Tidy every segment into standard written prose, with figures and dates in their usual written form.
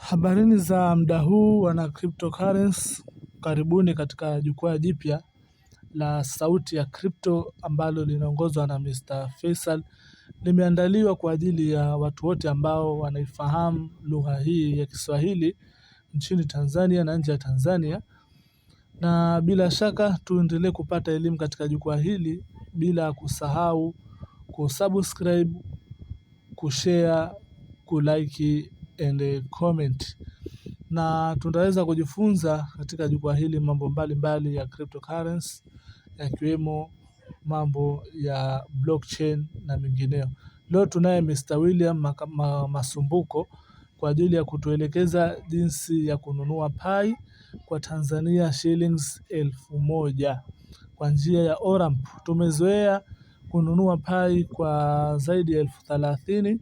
Habarini za muda huu wana cryptocurrency, karibuni katika jukwaa jipya la sauti ya crypto ambalo linaongozwa na Mr. Faisal. Limeandaliwa kwa ajili ya watu wote ambao wanaifahamu lugha hii ya Kiswahili nchini Tanzania na nje ya Tanzania. Na bila shaka tuendelee kupata elimu katika jukwaa hili bila kusahau kusubscribe, kushare, kulike and comment. Na tunaweza kujifunza katika jukwaa hili mambo mbalimbali ya cryptocurrency, yakiwemo mambo ya blockchain na mengineo. Leo tunaye Mr. William Masumbuko kwa ajili ya kutuelekeza jinsi ya kununua Pi kwa Tanzania shillings 1000 kwa njia ya Oramp. Tumezoea kununua Pi kwa zaidi ya 30,000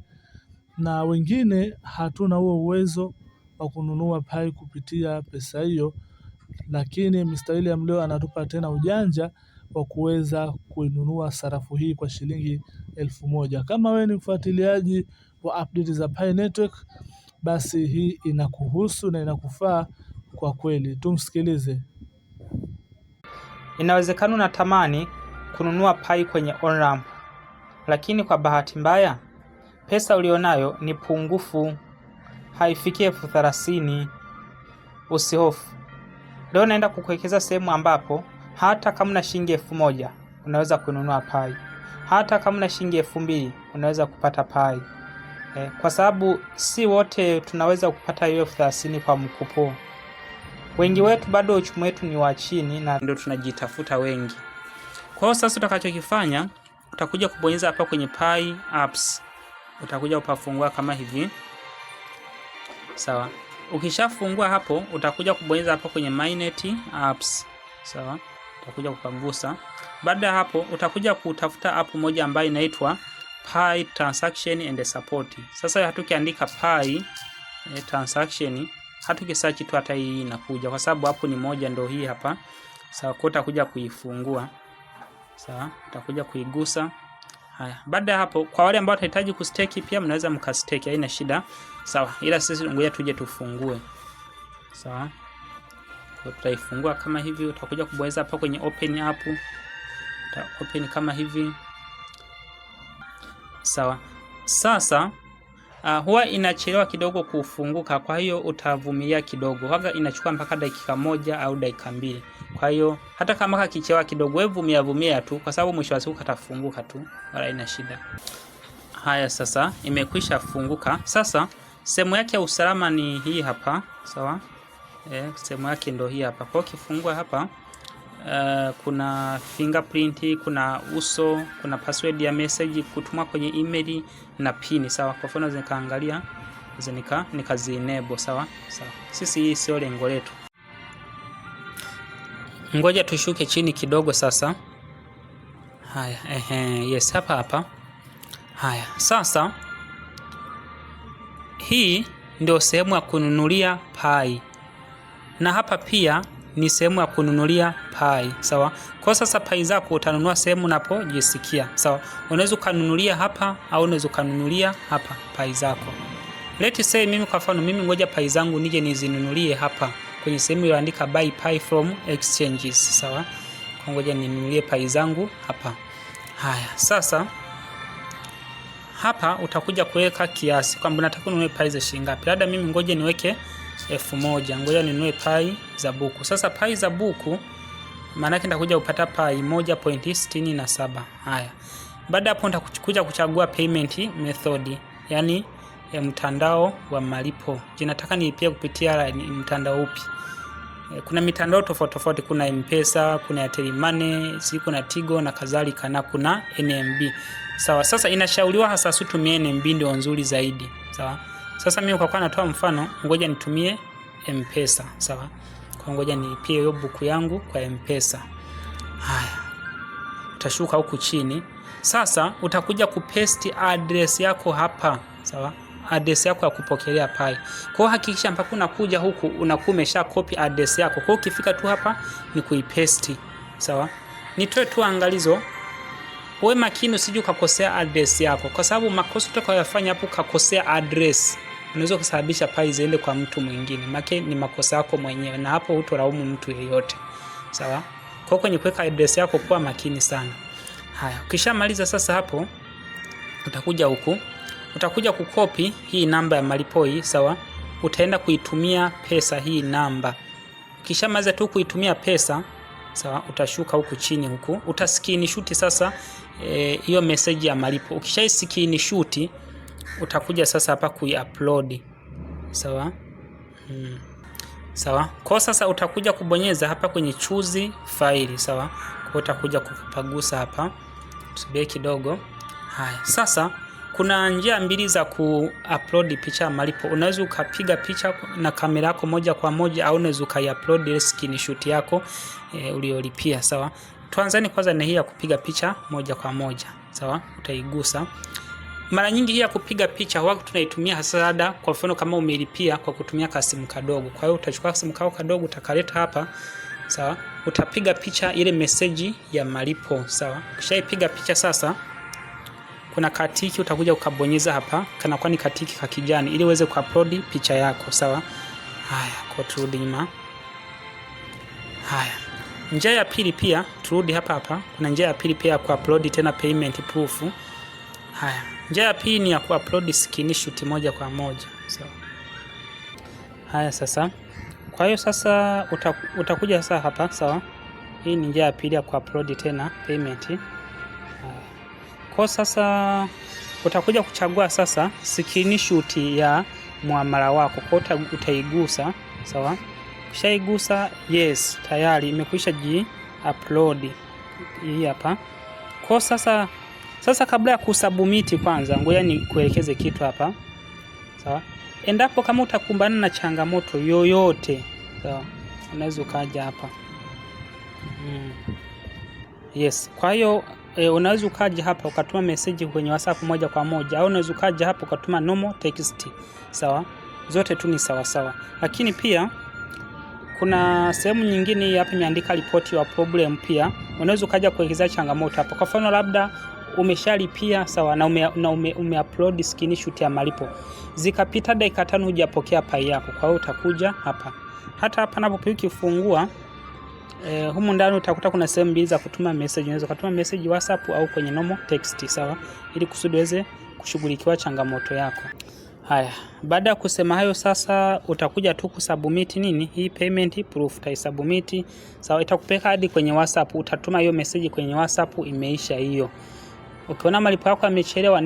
na wengine hatuna huo uwezo wa kununua Pi kupitia pesa hiyo, lakini Mr. William leo anatupa tena ujanja wa kuweza kuinunua sarafu hii kwa shilingi 1000. Kama wewe ni mfuatiliaji wa update za Pi Network, basi hii inakuhusu na inakufaa kwa kweli. Tumsikilize. Inawezekana unatamani kununua Pi kwenye Oramp, lakini kwa bahati mbaya pesa ulionayo ni pungufu, haifikie 30,000. Usihofu. Leo naenda kukuwekeza sehemu ambapo hata kama una shilingi 1000 unaweza kununua Pi. Hata kama una shilingi 2000 unaweza kupata Pi. Kwa sababu si wote tunaweza kupata hiyo 30,000 kwa mkupo. Wengi wetu bado uchumi wetu ni wa chini na ndio tunajitafuta wengi. Kwa hiyo sasa utakachokifanya, utakuja kubonyeza hapa kwenye Pi apps. Utakuja upafungua kama hivi. Sawa. Ukishafungua hapo, utakuja kubonyeza hapo kwenye Mainnet apps. Sawa. Utakuja kupangusa. Baada hapo, utakuja kutafuta app moja ambayo inaitwa Pi Transaction and Support. Sasa hatukiandika Pi Transaction, hatukisearch tu hata hii inakuja kwa sababu hapo ni moja ndio hii hapa. Sawa, kwa utakuja kuifungua. Sawa, utakuja kuigusa. Haya, baada ya hapo kwa wale ambao watahitaji kustake pia mnaweza mkastake, haina shida. Sawa, ila sisi ngoja tuje tufungue. Sawa. Kwa tutaifungua kama hivi, utakuja kubonyeza hapa kwenye open app. Open kama hivi. Sawa. Sasa huwa inachelewa kidogo kufunguka, kwa hiyo utavumilia kidogo. Huwa inachukua mpaka dakika 1 au dakika 2. Kwa hiyo hata kama kakichelewa kidogo, wewe vumia tu kwa sababu mwisho wa siku katafunguka tu, wala ina shida. Haya, sasa imekwisha funguka. Sasa sehemu yake ya usalama ni hii hapa, sawa? Sehemu yake ndio hii hapa. Kwa ukifungua hapa kuna fingerprint, kuna uso, kuna password ya message kutumwa kwenye email na pin, sawa? Kwa mfano nikaangalia nikazi-enable, sawa? Sawa. Sisi hii sio lengo letu. Ngoja tushuke chini kidogo sasa. Haya, yes, hapa. Haya, sasa hii ndio sehemu ya kununulia Pi. Na hapa pia ni sehemu ya kununulia Pi, sawa? Kwa sasa Pi zako utanunua sehemu unapojisikia, sawa? Unaweza kununulia hapa au unaweza kununulia hapa Pi zako. Let's say mimi kwa mfano ngoja Pi zangu nije nizinunulie hapa kwenye sehemu iliyoandika buy Pi from exchanges, sawa? Kwa ngoja ninunulie Pi zangu hapa. Haya, sasa hapa utakuja kuweka kiasi kwamba nataka kununua Pi za shilingi ngapi. Labda mimi ngoja niweke 1000. Ngoja ninunue Pi za buku. Sasa Pi za buku maana yake nitakuja kupata Pi 1.67. Haya. Baada hapo nitakuja kuchagua payment method, yani mtandao wa malipo. Je, nataka nilipie kupitia mtandao upi? Kuna mitandao tofauti, kuna M-Pesa, kuna Airtel Money, kuna Tigo na kadhalika, na kuna NMB. Sawa, sasa inashauriwa hasa utumie NMB ndio nzuri zaidi, sawa? Sasa mimi kwa natoa mfano, ngoja nitumie M-Pesa, sawa? Kwa ngoja nilipie hiyo buku yangu kwa M-Pesa. Haya. Utashuka huku chini. Sasa utakuja kupaste address yako hapa, sawa? Address yako ya kupokelea Pi. Kwa hiyo hakikisha mpaka unakuja huku unakuwa umesha copy address yako. Kwa hiyo ukifika tu hapa ni kuipaste, sawa? Nitoe tu angalizo. Uwe makini usije ukakosea address yako, kwa sababu makosa utakayofanya hapo ukakosea address, unaweza kusababisha pai ziende kwa mtu mwingine. Maana ni makosa yako mwenyewe na hapo hutoraumu mtu yeyote. Sawa? Kwa kwenye kuweka address yako kuwa makini sana. Haya, ukishamaliza sasa hapo utakuja huku. Utakuja kukopi hii namba ya malipo hii, sawa? Utaenda kuitumia pesa hii namba. Ukishamaliza tu kuitumia pesa, sawa? Utashuka huku chini huku. Utascreenshot sasa hiyo message ya malipo. Ukishaiscreenshot utakuja sasa hapa kuiupload. Sawa? Sawa? Kwa sasa utakuja kubonyeza hapa kwenye choose file, sawa? Kwa utakuja kupagusa hapa. Tusubiri kidogo. Haya, sasa kuna njia mbili za kuupload picha ya malipo. Unaweza ukapiga picha na kamera yako moja kwa moja au unaweza ukaiupload ile screenshot yako uliolipia, sawa? Tuanzeni kwanza na hii ya kupiga picha moja kwa moja, sawa? Utaigusa. Mara nyingi hii ya kupiga picha wako tunaitumia hasa kwa mfano kama umelipia kwa kutumia kasimu kadogo. Kwa hiyo utachukua kasimu kako kadogo utakaleta hapa, sawa? Utapiga picha ile message ya malipo, sawa? Ukishaipiga picha sasa kuna katiki utakuja ukabonyeza hapa kana kwani katiki ka kijani ili uweze kuupload picha yako, sawa? Haya, kwa turudi nyuma. Haya. Njia ya pili pia turudi hapa. Kuna njia ya pili pia ya kuupload tena payment proof. Haya. Njia ya pili ni ya kuupload screenshot moja kwa moja, sawa? Haya sasa. Kwa hiyo sasa utakuja sasa hapa, sawa? Hii ni njia ya pili ya kuupload tena payment. Kwa sasa utakuja kuchagua sasa screenshot ya muamala wako. Kwa utaigusa, sawa? Ukishaigusa yes, tayari imekwisha upload hii hapa. Kwa sasa kabla ya kusubmit kwanza ngoja ni kuelekeze kitu hapa. Sawa? Endapo kama utakumbana na changamoto yoyote, sawa? Unaweza ukaja hapa. Yes. Kwa hiyo unaweza ukaja hapa ukatuma message kwenye WhatsApp moja kwa moja au unaweza ukaja hapa ukatuma normal text, sawa? Zote tu ni sawa sawa. Lakini pia kuna sehemu nyingine hapa imeandika report your problem pia. Unaweza ukaja kuelezea changamoto hapa. Kwa mfano labda umeshalipia, sawa, na umeupload screenshot ya malipo. Zikapita dakika 5 hujapokea pai yako. Kwa hiyo utakuja hapa. Hata hapa napo ukifungua humu ndani utakuta kuna sehemu mbili za kutuma message. Unaweza kutuma message WhatsApp au kwenye normal text, sawa? Ili kusudi uweze kushughulikiwa changamoto yako. Haya, baada ya kusema hayo sasa utakuja tu kusubmit nini? Hii payment proof utaisubmit, sawa? Itakupeleka hadi kwenye WhatsApp, utatuma hiyo message kwenye WhatsApp, imeisha hiyo. Ukiona malipo yako yamechelewa